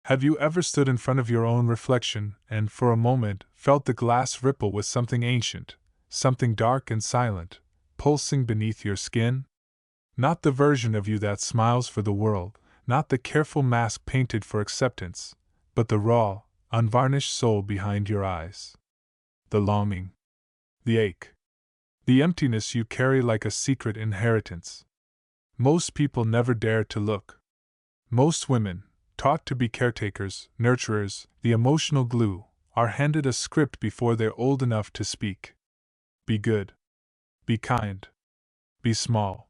Have you ever stood in front of your own reflection and, for a moment, felt the glass ripple with something ancient, something dark and silent, pulsing beneath your skin? Not the version of you that smiles for the world, not the careful mask painted for acceptance, but the raw, unvarnished soul behind your eyes. The longing, the ache, the emptiness you carry like a secret inheritance. Most people never dare to look. Most women, taught to be caretakers, nurturers, the emotional glue, are handed a script before they're old enough to speak. Be good. Be kind. Be small.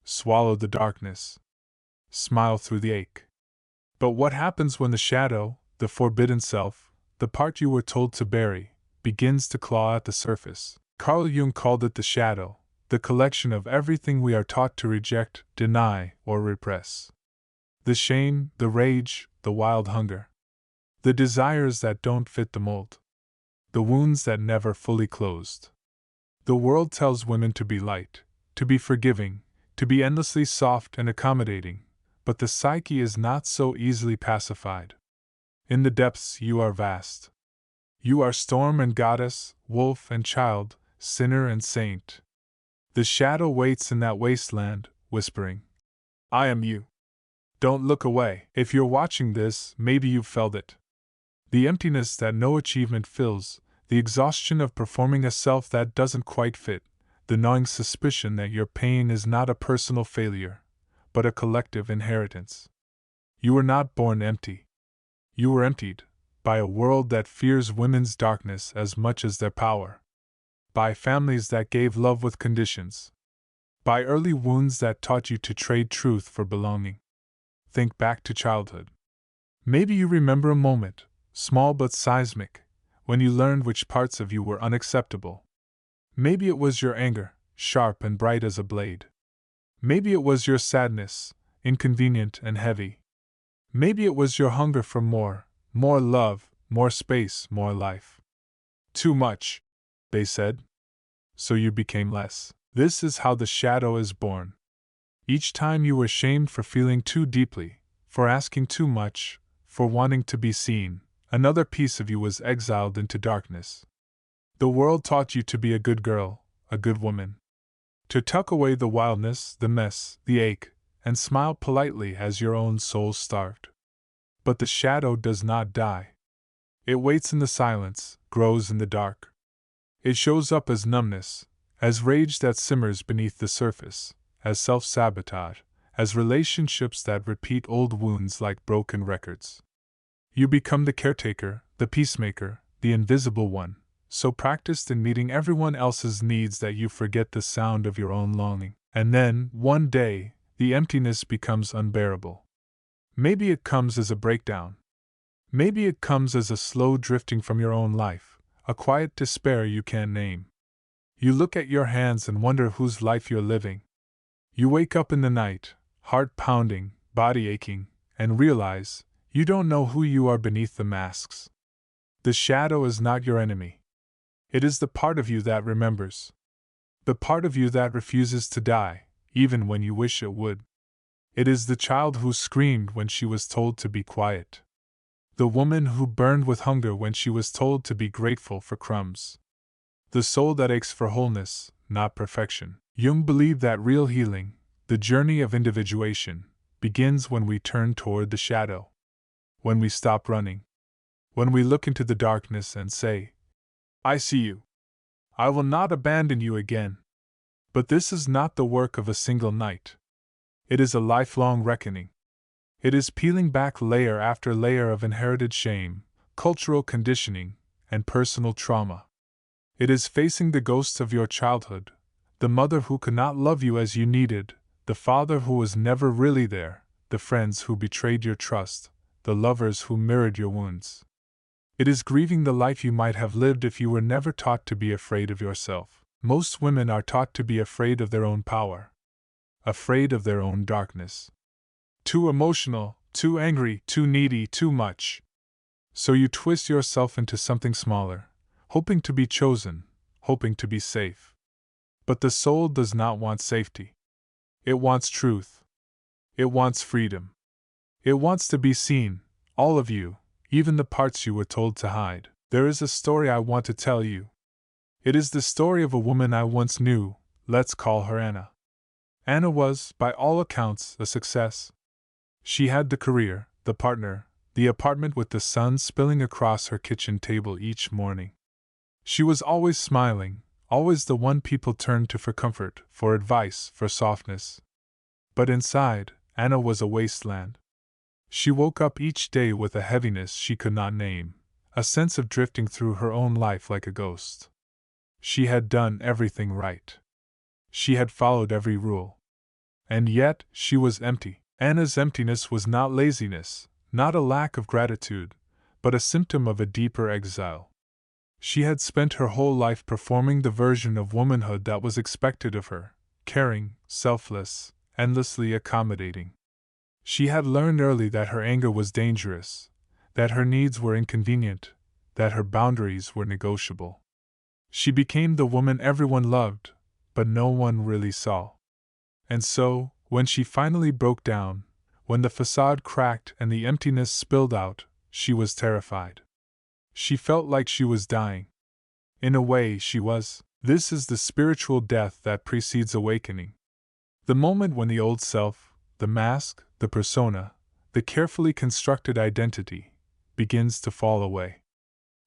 Swallow the darkness. Smile through the ache. But what happens when the shadow, the forbidden self, the part you were told to bury, begins to claw at the surface? Carl Jung called it the shadow, the collection of everything we are taught to reject, deny, or repress. The shame, the rage, the wild hunger. The desires that don't fit the mold. The wounds that never fully closed. The world tells women to be light, to be forgiving, to be endlessly soft and accommodating, but the psyche is not so easily pacified. In the depths you are vast. You are storm and goddess, wolf and child, sinner and saint. The shadow waits in that wasteland, whispering, I am you. Don't look away. If you're watching this, maybe you've felt it. The emptiness that no achievement fills, the exhaustion of performing a self that doesn't quite fit, the gnawing suspicion that your pain is not a personal failure, but a collective inheritance. You were not born empty. You were emptied by a world that fears women's darkness as much as their power. By families that gave love with conditions. By early wounds that taught you to trade truth for belonging. Think back to childhood. Maybe you remember a moment, small but seismic, when you learned which parts of you were unacceptable. Maybe it was your anger, sharp and bright as a blade. Maybe it was your sadness, inconvenient and heavy. Maybe it was your hunger for more love, more space, more life. Too much, they said. So you became less. This is how the shadow is born. Each time you were shamed for feeling too deeply, for asking too much, for wanting to be seen, another piece of you was exiled into darkness. The world taught you to be a good girl, a good woman. To tuck away the wildness, the mess, the ache, and smile politely as your own soul starved. But the shadow does not die. It waits in the silence, grows in the dark. It shows up as numbness, as rage that simmers beneath the surface, as self-sabotage, as relationships that repeat old wounds like broken records. You become the caretaker, the peacemaker, the invisible one, so practiced in meeting everyone else's needs that you forget the sound of your own longing. And then, one day, the emptiness becomes unbearable. Maybe it comes as a breakdown. Maybe it comes as a slow drifting from your own life, a quiet despair you can't name. You look at your hands and wonder whose life you're living. You wake up in the night, heart pounding, body aching, and realize you don't know who you are beneath the masks. The shadow is not your enemy. It is the part of you that remembers. The part of you that refuses to die, even when you wish it would. It is the child who screamed when she was told to be quiet. The woman who burned with hunger when she was told to be grateful for crumbs. The soul that aches for wholeness, not perfection. Jung believed that real healing, the journey of individuation, begins when we turn toward the shadow. When we stop running. When we look into the darkness and say, I see you. I will not abandon you again. But this is not the work of a single night. It is a lifelong reckoning. It is peeling back layer after layer of inherited shame, cultural conditioning, and personal trauma. It is facing the ghosts of your childhood, the mother who could not love you as you needed, the father who was never really there, the friends who betrayed your trust, the lovers who mirrored your wounds. It is grieving the life you might have lived if you were never taught to be afraid of yourself. Most women are taught to be afraid of their own power. Afraid of their own darkness. Too emotional, too angry, too needy, too much. So you twist yourself into something smaller, hoping to be chosen, hoping to be safe. But the soul does not want safety. It wants truth. It wants freedom. It wants to be seen, All of you, even the parts you were told to hide. There is a story I want to tell you. It is the story of a woman I once knew, let's call her Anna. Anna was, by all accounts, a success. She had the career, the partner, the apartment with the sun spilling across her kitchen table each morning. She was always smiling, always the one people turned to for comfort, for advice, for softness. But inside, Anna was a wasteland. She woke up each day with a heaviness she could not name, a sense of drifting through her own life like a ghost. She had done everything right. She had followed every rule. And yet, she was empty. Anna's emptiness was not laziness, not a lack of gratitude, but a symptom of a deeper exile. She had spent her whole life performing the version of womanhood that was expected of her, caring, selfless, endlessly accommodating. She had learned early that her anger was dangerous, that her needs were inconvenient, that her boundaries were negotiable. She became the woman everyone loved, but no one really saw. And so, when she finally broke down, when the facade cracked and the emptiness spilled out, she was terrified. She felt like she was dying. In a way, she was. This is the spiritual death that precedes awakening. The moment when the old self, the mask, the persona, the carefully constructed identity, begins to fall away.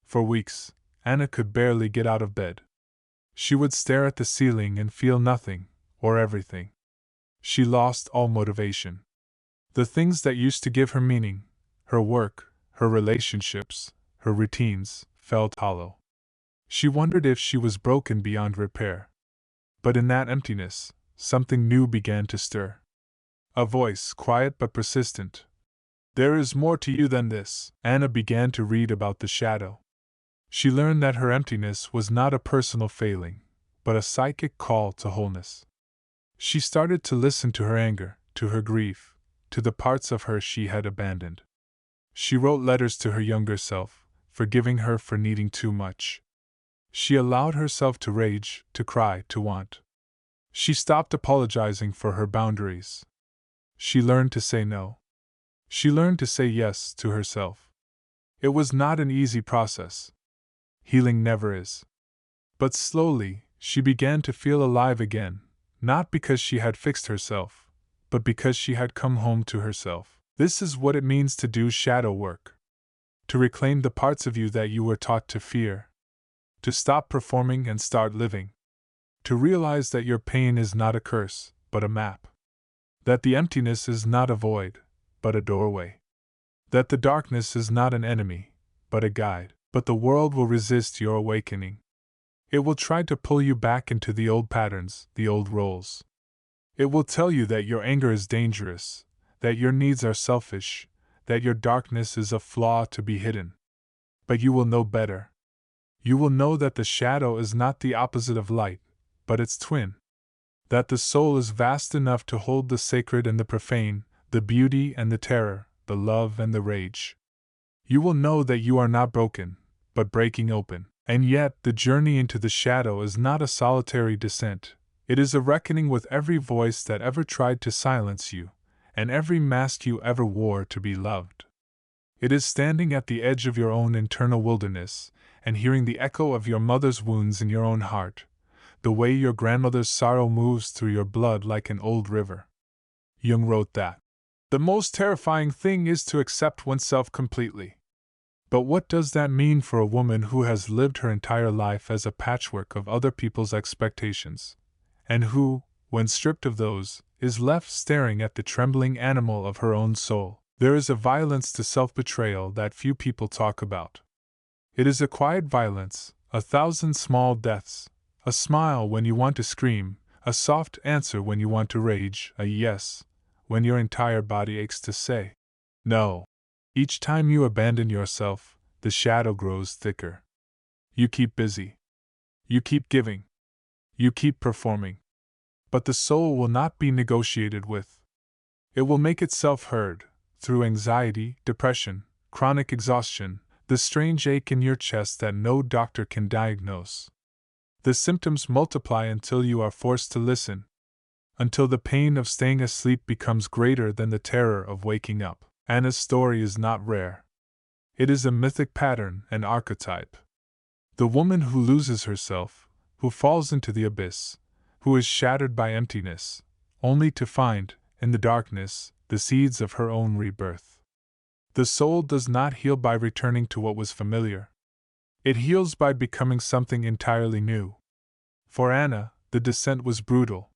For weeks, Anna could barely get out of bed. She would stare at the ceiling and feel nothing, or everything. She lost all motivation. The things that used to give her meaning, her work, her relationships, her routines, felt hollow. She wondered if she was broken beyond repair. But in that emptiness, something new began to stir. A voice, quiet but persistent. There is more to you than this. Anna began to read about the shadow. She learned that her emptiness was not a personal failing, but a psychic call to wholeness. She started to listen to her anger, to her grief, to the parts of her she had abandoned. She wrote letters to her younger self, forgiving her for needing too much. She allowed herself to rage, to cry, to want. She stopped apologizing for her boundaries. She learned to say no. She learned to say yes to herself. It was not an easy process. Healing never is. But slowly, she began to feel alive again, not because she had fixed herself, but because she had come home to herself. This is what it means to do shadow work. To reclaim the parts of you that you were taught to fear. To stop performing and start living. To realize that your pain is not a curse, but a map. That the emptiness is not a void, but a doorway. That the darkness is not an enemy, but a guide. But the world will resist your awakening. It will try to pull you back into the old patterns, the old roles. It will tell you that your anger is dangerous, that your needs are selfish, that your darkness is a flaw to be hidden. But you will know better. You will know that the shadow is not the opposite of light, but its twin. That the soul is vast enough to hold the sacred and the profane, the beauty and the terror, the love and the rage. You will know that you are not broken, but breaking open. And yet, the journey into the shadow is not a solitary descent. It is a reckoning with every voice that ever tried to silence you, and every mask you ever wore to be loved. It is standing at the edge of your own internal wilderness, and hearing the echo of your mother's wounds in your own heart, the way your grandmother's sorrow moves through your blood like an old river. Jung wrote that the most terrifying thing is to accept oneself completely. But what does that mean for a woman who has lived her entire life as a patchwork of other people's expectations, and who, when stripped of those, is left staring at the trembling animal of her own soul? There is a violence to self-betrayal that few people talk about. It is a quiet violence, 1,000 small deaths, a smile when you want to scream, a soft answer when you want to rage, a yes when your entire body aches to say no. Each time you abandon yourself, the shadow grows thicker. You keep busy. You keep giving. You keep performing. But the soul will not be negotiated with. It will make itself heard, through anxiety, depression, chronic exhaustion, the strange ache in your chest that no doctor can diagnose. The symptoms multiply until you are forced to listen. Until the pain of staying asleep becomes greater than the terror of waking up. Anna's story is not rare. It is a mythic pattern, an archetype. The woman who loses herself, who falls into the abyss, who is shattered by emptiness, only to find, in the darkness, the seeds of her own rebirth. The soul does not heal by returning to what was familiar. It heals by becoming something entirely new. For Anna, the descent was brutal.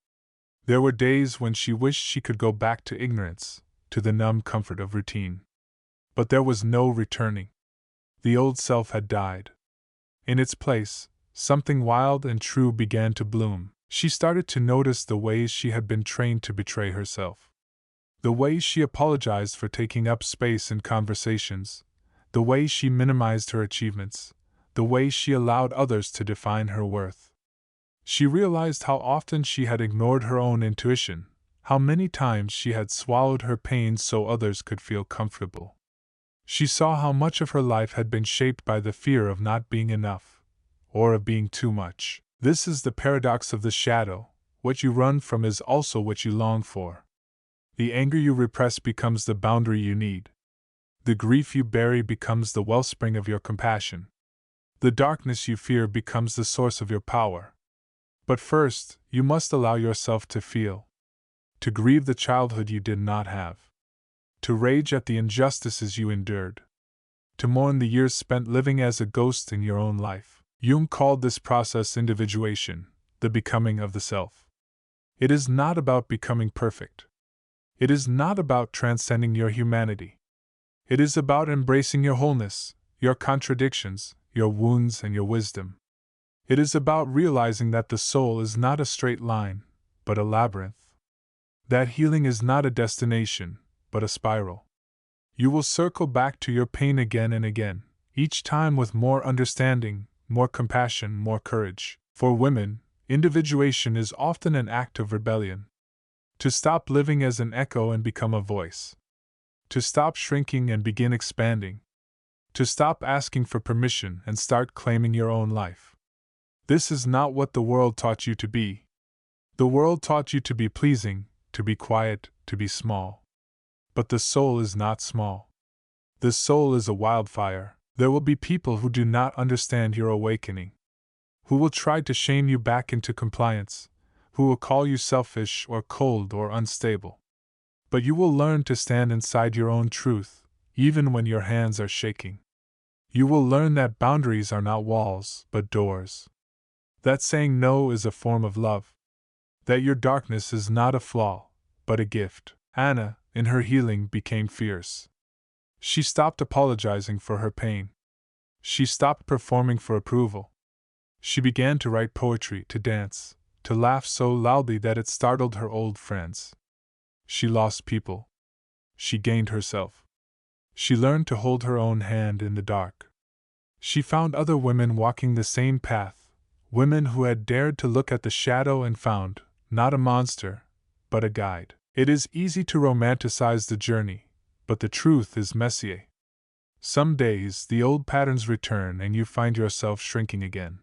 There were days when she wished she could go back to ignorance, to the numb comfort of routine. But there was no returning. The old self had died. In its place, something wild and true began to bloom. She started to notice the ways she had been trained to betray herself. The way she apologized for taking up space in conversations, the way she minimized her achievements, the way she allowed others to define her worth. She realized how often she had ignored her own intuition, how many times she had swallowed her pain so others could feel comfortable. She saw how much of her life had been shaped by the fear of not being enough, or of being too much. This is the paradox of the shadow: what you run from is also what you long for. The anger you repress becomes the boundary you need. The grief you bury becomes the wellspring of your compassion. The darkness you fear becomes the source of your power. But first, you must allow yourself to feel. To grieve the childhood you did not have. To rage at the injustices you endured. To mourn the years spent living as a ghost in your own life. Jung called this process individuation, the becoming of the self. It is not about becoming perfect. It is not about transcending your humanity. It is about embracing your wholeness, your contradictions, your wounds, and your wisdom. It is about realizing that the soul is not a straight line, but a labyrinth. That healing is not a destination, but a spiral. You will circle back to your pain again and again, each time with more understanding, more compassion, more courage. For women, individuation is often an act of rebellion. To stop living as an echo and become a voice. To stop shrinking and begin expanding. To stop asking for permission and start claiming your own life. This is not what the world taught you to be. The world taught you to be pleasing, to be quiet, to be small. But the soul is not small. The soul is a wildfire. There will be people who do not understand your awakening, who will try to shame you back into compliance, who will call you selfish or cold or unstable. But you will learn to stand inside your own truth, even when your hands are shaking. You will learn that boundaries are not walls, but doors. That saying no is a form of love. That your darkness is not a flaw, but a gift. Anna, in her healing, became fierce. She stopped apologizing for her pain. She stopped performing for approval. She began to write poetry, to dance, to laugh so loudly that it startled her old friends. She lost people. She gained herself. She learned to hold her own hand in the dark. She found other women walking the same path, women who had dared to look at the shadow and found, not a monster, but a guide. It is easy to romanticize the journey, but the truth is messy. Some days the old patterns return and you find yourself shrinking again.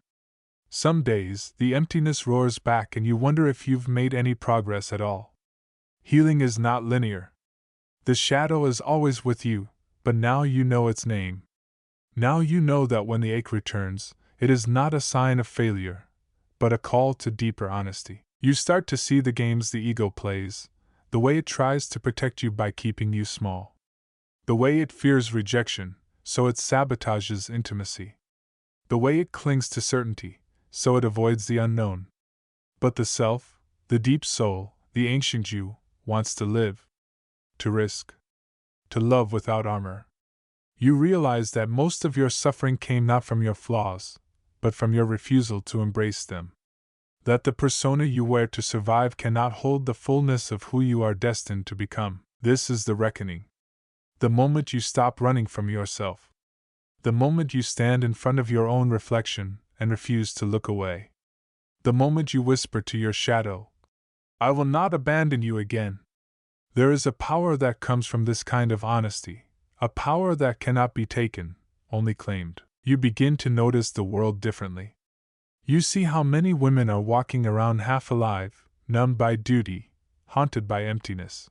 Some days the emptiness roars back and you wonder if you've made any progress at all. Healing is not linear. The shadow is always with you, but now you know its name. Now you know that when the ache returns, it is not a sign of failure, but a call to deeper honesty. You start to see the games the ego plays, the way it tries to protect you by keeping you small. The way it fears rejection, so it sabotages intimacy. The way it clings to certainty, so it avoids the unknown. But the self, the deep soul, the ancient you, wants to live, to risk, to love without armor. You realize that most of your suffering came not from your flaws, but from your refusal to embrace them. That the persona you wear to survive cannot hold the fullness of who you are destined to become. This is the reckoning. The moment you stop running from yourself. The moment you stand in front of your own reflection and refuse to look away. The moment you whisper to your shadow, "I will not abandon you again." There is a power that comes from this kind of honesty, a power that cannot be taken, only claimed. You begin to notice the world differently. You see how many women are walking around half alive, numbed by duty, haunted by emptiness.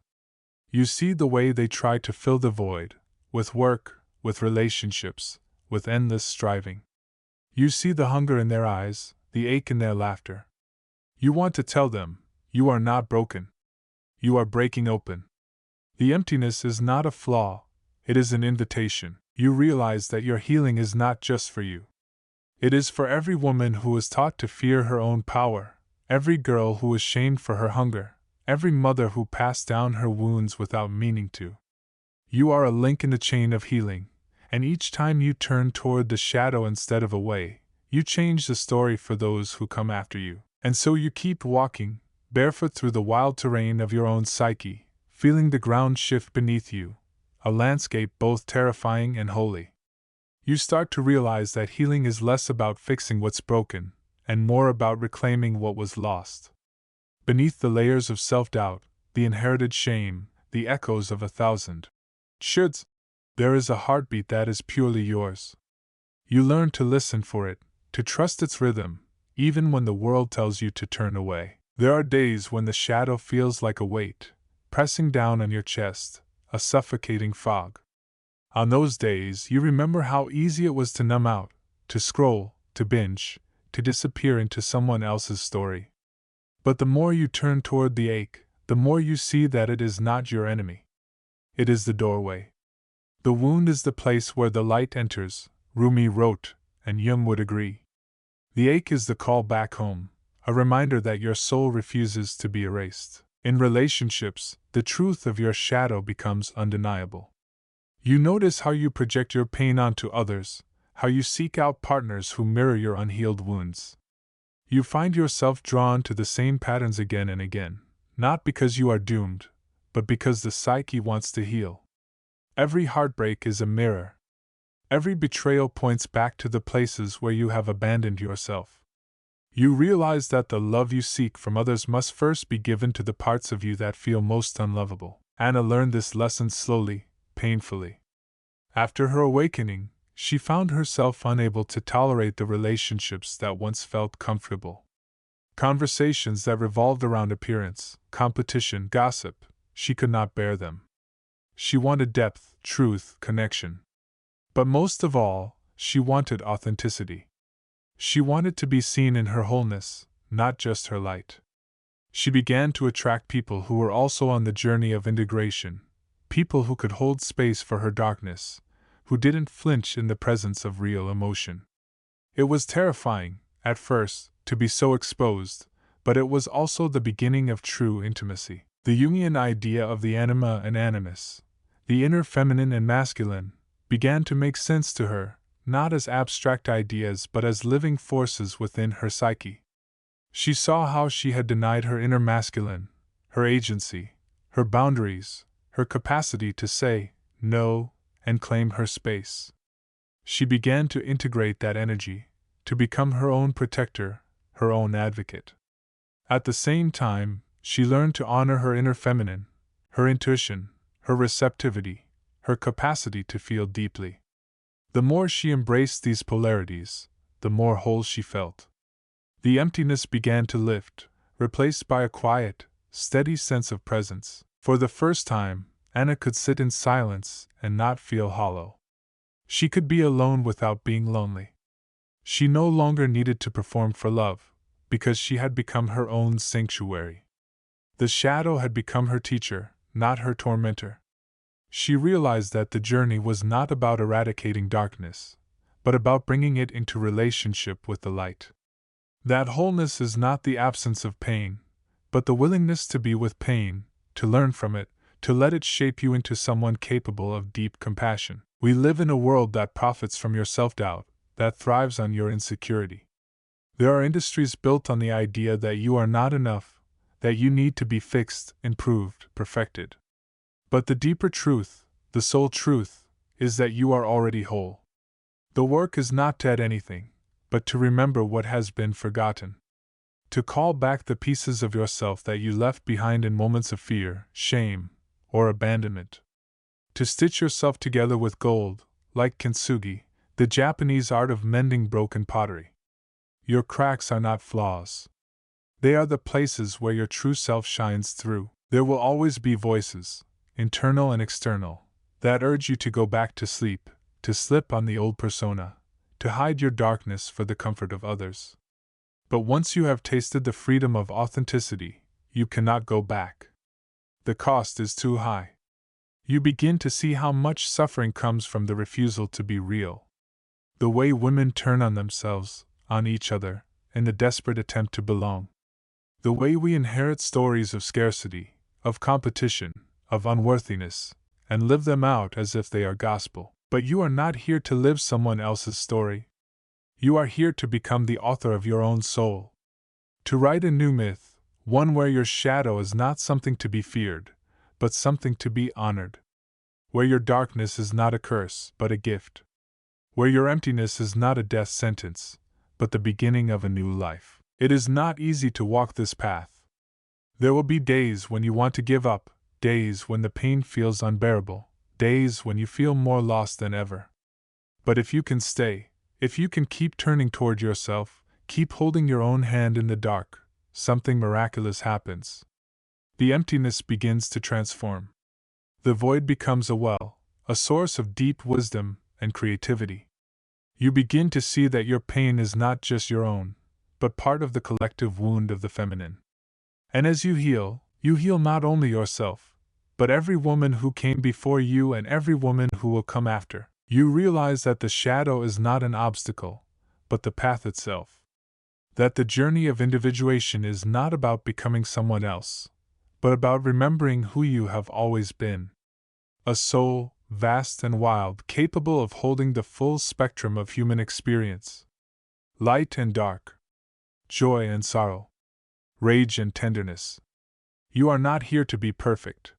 You see the way they try to fill the void, with work, with relationships, with endless striving. You see the hunger in their eyes, the ache in their laughter. You want to tell them, you are not broken. You are breaking open. The emptiness is not a flaw, it is an invitation. You realize that your healing is not just for you. It is for every woman who is taught to fear her own power, every girl who is shamed for her hunger, every mother who passed down her wounds without meaning to. You are a link in the chain of healing, and each time you turn toward the shadow instead of away, you change the story for those who come after you. And so you keep walking, barefoot through the wild terrain of your own psyche, feeling the ground shift beneath you, a landscape both terrifying and holy. You start to realize that healing is less about fixing what's broken, and more about reclaiming what was lost. Beneath the layers of self-doubt, the inherited shame, the echoes of 1,000 shoulds, there is a heartbeat that is purely yours. You learn to listen for it, to trust its rhythm, even when the world tells you to turn away. There are days when the shadow feels like a weight, pressing down on your chest, a suffocating fog. On those days, you remember how easy it was to numb out, to scroll, to binge, to disappear into someone else's story. But the more you turn toward the ache, the more you see that it is not your enemy. It is the doorway. The wound is the place where the light enters, Rumi wrote, and Jung would agree. The ache is the call back home, a reminder that your soul refuses to be erased. In relationships, the truth of your shadow becomes undeniable. You notice how you project your pain onto others, how you seek out partners who mirror your unhealed wounds. You find yourself drawn to the same patterns again and again, not because you are doomed, but because the psyche wants to heal. Every heartbreak is a mirror. Every betrayal points back to the places where you have abandoned yourself. You realize that the love you seek from others must first be given to the parts of you that feel most unlovable. Anna learned this lesson slowly, painfully. After her awakening, she found herself unable to tolerate the relationships that once felt comfortable. Conversations that revolved around appearance, competition, gossip, she could not bear them. She wanted depth, truth, connection. But most of all, she wanted authenticity. She wanted to be seen in her wholeness, not just her light. She began to attract people who were also on the journey of integration, people who could hold space for her darkness, who didn't flinch in the presence of real emotion. It was terrifying, at first, to be so exposed, but it was also the beginning of true intimacy. The Jungian idea of the anima and animus, the inner feminine and masculine, began to make sense to her, not as abstract ideas but as living forces within her psyche. She saw how she had denied her inner masculine, her agency, her boundaries, her capacity to say no and claim her space. She began to integrate that energy, to become her own protector, her own advocate. At the same time, she learned to honor her inner feminine, her intuition, her receptivity, her capacity to feel deeply. The more she embraced these polarities, the more whole she felt. The emptiness began to lift, replaced by a quiet, steady sense of presence. For the first time, Anna could sit in silence and not feel hollow. She could be alone without being lonely. She no longer needed to perform for love, because she had become her own sanctuary. The shadow had become her teacher, not her tormentor. She realized that the journey was not about eradicating darkness, but about bringing it into relationship with the light. That wholeness is not the absence of pain, but the willingness to be with pain, to learn from it, to let it shape you into someone capable of deep compassion. We live in a world that profits from your self-doubt, that thrives on your insecurity. There are industries built on the idea that you are not enough, that you need to be fixed, improved, perfected. But the deeper truth, the soul truth, is that you are already whole. The work is not to add anything, but to remember what has been forgotten. To call back the pieces of yourself that you left behind in moments of fear, shame, or abandonment. To stitch yourself together with gold, like kintsugi, the Japanese art of mending broken pottery. Your cracks are not flaws. They are the places where your true self shines through. There will always be voices, internal and external, that urge you to go back to sleep, to slip on the old persona, to hide your darkness for the comfort of others. But once you have tasted the freedom of authenticity, you cannot go back. The cost is too high. You begin to see how much suffering comes from the refusal to be real. The way women turn on themselves, on each other, in the desperate attempt to belong. The way we inherit stories of scarcity, of competition, of unworthiness, and live them out as if they are gospel. But you are not here to live someone else's story. You are here to become the author of your own soul. To write a new myth, one where your shadow is not something to be feared, but something to be honored. Where your darkness is not a curse, but a gift. Where your emptiness is not a death sentence, but the beginning of a new life. It is not easy to walk this path. There will be days when you want to give up, days when the pain feels unbearable, days when you feel more lost than ever. But if you can stay, if you can keep turning toward yourself, keep holding your own hand in the dark, something miraculous happens. The emptiness begins to transform. The void becomes a well, a source of deep wisdom and creativity. You begin to see that your pain is not just your own, but part of the collective wound of the feminine. And as you heal not only yourself, but every woman who came before you and every woman who will come after. You realize that the shadow is not an obstacle, but the path itself. That the journey of individuation is not about becoming someone else, but about remembering who you have always been. A soul, vast and wild, capable of holding the full spectrum of human experience. Light and dark. Joy and sorrow. Rage and tenderness. You are not here to be perfect.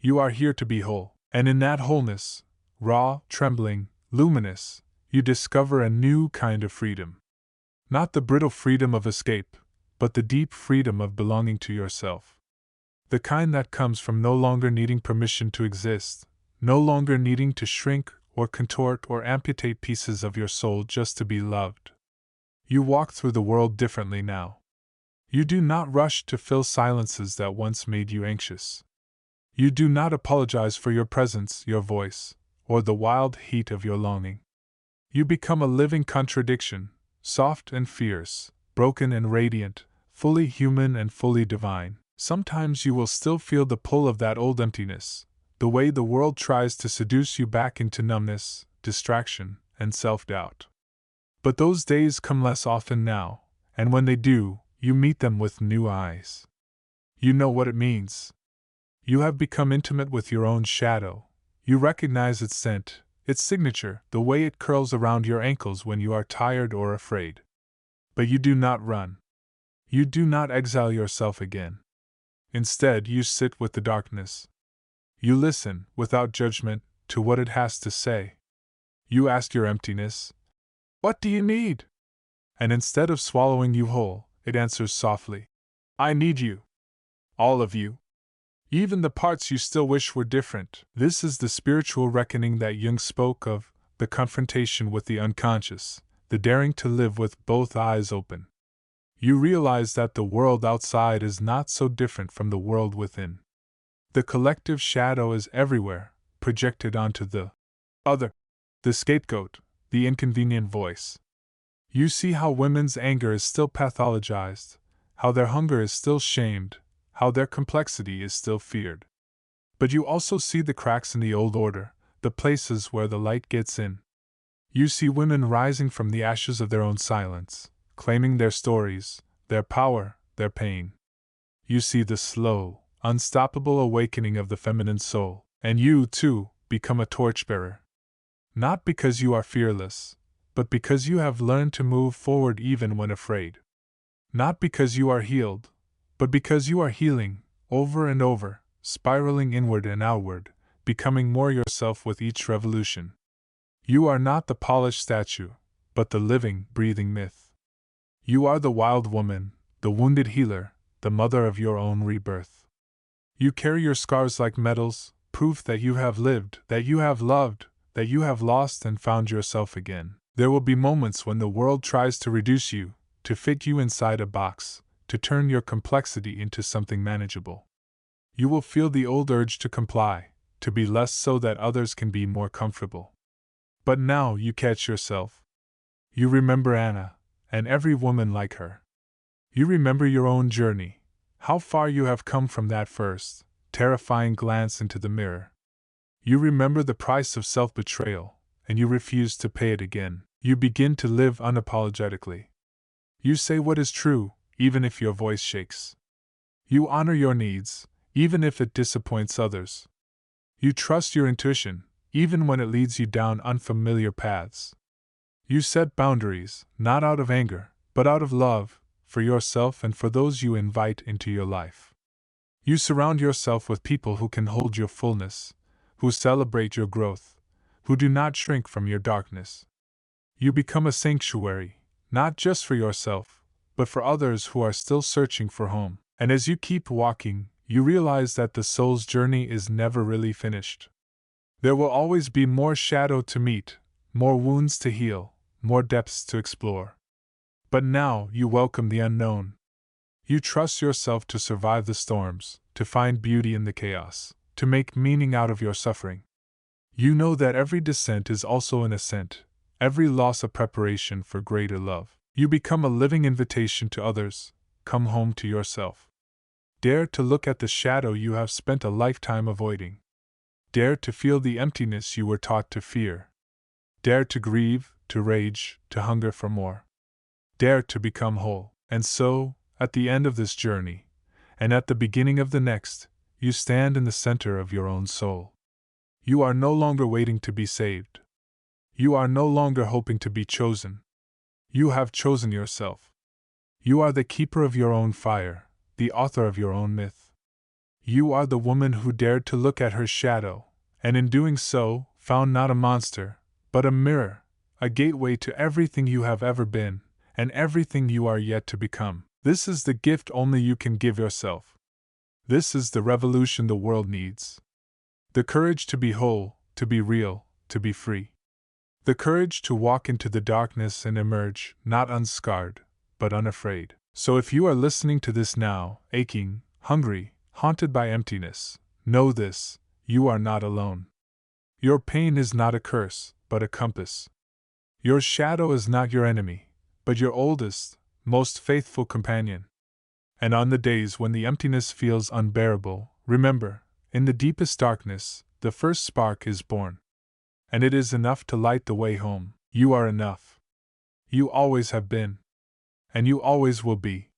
You are here to be whole. And in that wholeness, raw, trembling, luminous, you discover a new kind of freedom. Not the brittle freedom of escape, but the deep freedom of belonging to yourself. The kind that comes from no longer needing permission to exist, no longer needing to shrink or contort or amputate pieces of your soul just to be loved. You walk through the world differently now. You do not rush to fill silences that once made you anxious. You do not apologize for your presence, your voice, or the wild heat of your longing. You become a living contradiction, soft and fierce, broken and radiant, fully human and fully divine. Sometimes you will still feel the pull of that old emptiness, the way the world tries to seduce you back into numbness, distraction, and self-doubt. But those days come less often now, and when they do, you meet them with new eyes. You know what it means. You have become intimate with your own shadow. You recognize its scent, its signature, the way it curls around your ankles when you are tired or afraid. But you do not run. You do not exile yourself again. Instead, you sit with the darkness. You listen, without judgment, to what it has to say. You ask your emptiness, "What do you need?" And instead of swallowing you whole, it answers softly, "I need you. All of you. Even the parts you still wish were different." This is the spiritual reckoning that Jung spoke of, the confrontation with the unconscious, the daring to live with both eyes open. You realize that the world outside is not so different from the world within. The collective shadow is everywhere, projected onto the other, the scapegoat, the inconvenient voice. You see how women's anger is still pathologized, how their hunger is still shamed, how their complexity is still feared. But you also see the cracks in the old order, the places where the light gets in. You see women rising from the ashes of their own silence, claiming their stories, their power, their pain. You see the slow, unstoppable awakening of the feminine soul, and you, too, become a torchbearer. Not because you are fearless, but because you have learned to move forward even when afraid. Not because you are healed, but because you are healing, over and over, spiraling inward and outward, becoming more yourself with each revolution. You are not the polished statue, but the living, breathing myth. You are the wild woman, the wounded healer, the mother of your own rebirth. You carry your scars like medals, proof that you have lived, that you have loved, that you have lost and found yourself again. There will be moments when the world tries to reduce you, to fit you inside a box, to turn your complexity into something manageable. You will feel the old urge to comply, to be less so that others can be more comfortable. But now you catch yourself. You remember Anna, and every woman like her. You remember your own journey, how far you have come from that first, terrifying glance into the mirror. You remember the price of self-betrayal, and you refuse to pay it again. You begin to live unapologetically. You say what is true, even if your voice shakes. You honor your needs, even if it disappoints others. You trust your intuition, even when it leads you down unfamiliar paths. You set boundaries, not out of anger, but out of love, for yourself and for those you invite into your life. You surround yourself with people who can hold your fullness, who celebrate your growth, who do not shrink from your darkness. You become a sanctuary, not just for yourself, but for others who are still searching for home. And as you keep walking, you realize that the soul's journey is never really finished. There will always be more shadow to meet, more wounds to heal, more depths to explore. But now you welcome the unknown. You trust yourself to survive the storms, to find beauty in the chaos, to make meaning out of your suffering. You know that every descent is also an ascent, every loss a preparation for greater love. You become a living invitation to others. Come home to yourself. Dare to look at the shadow you have spent a lifetime avoiding. Dare to feel the emptiness you were taught to fear. Dare to grieve, to rage, to hunger for more. Dare to become whole. And so, at the end of this journey, and at the beginning of the next, you stand in the center of your own soul. You are no longer waiting to be saved. You are no longer hoping to be chosen. You have chosen yourself. You are the keeper of your own fire, the author of your own myth. You are the woman who dared to look at her shadow, and in doing so, found not a monster, but a mirror, a gateway to everything you have ever been, and everything you are yet to become. This is the gift only you can give yourself. This is the revolution the world needs. The courage to be whole, to be real, to be free. The courage to walk into the darkness and emerge, not unscarred, but unafraid. So if you are listening to this now, aching, hungry, haunted by emptiness, know this: you are not alone. Your pain is not a curse, but a compass. Your shadow is not your enemy, but your oldest, most faithful companion. And on the days when the emptiness feels unbearable, remember, in the deepest darkness, the first spark is born. And it is enough to light the way home. You are enough. You always have been. And you always will be.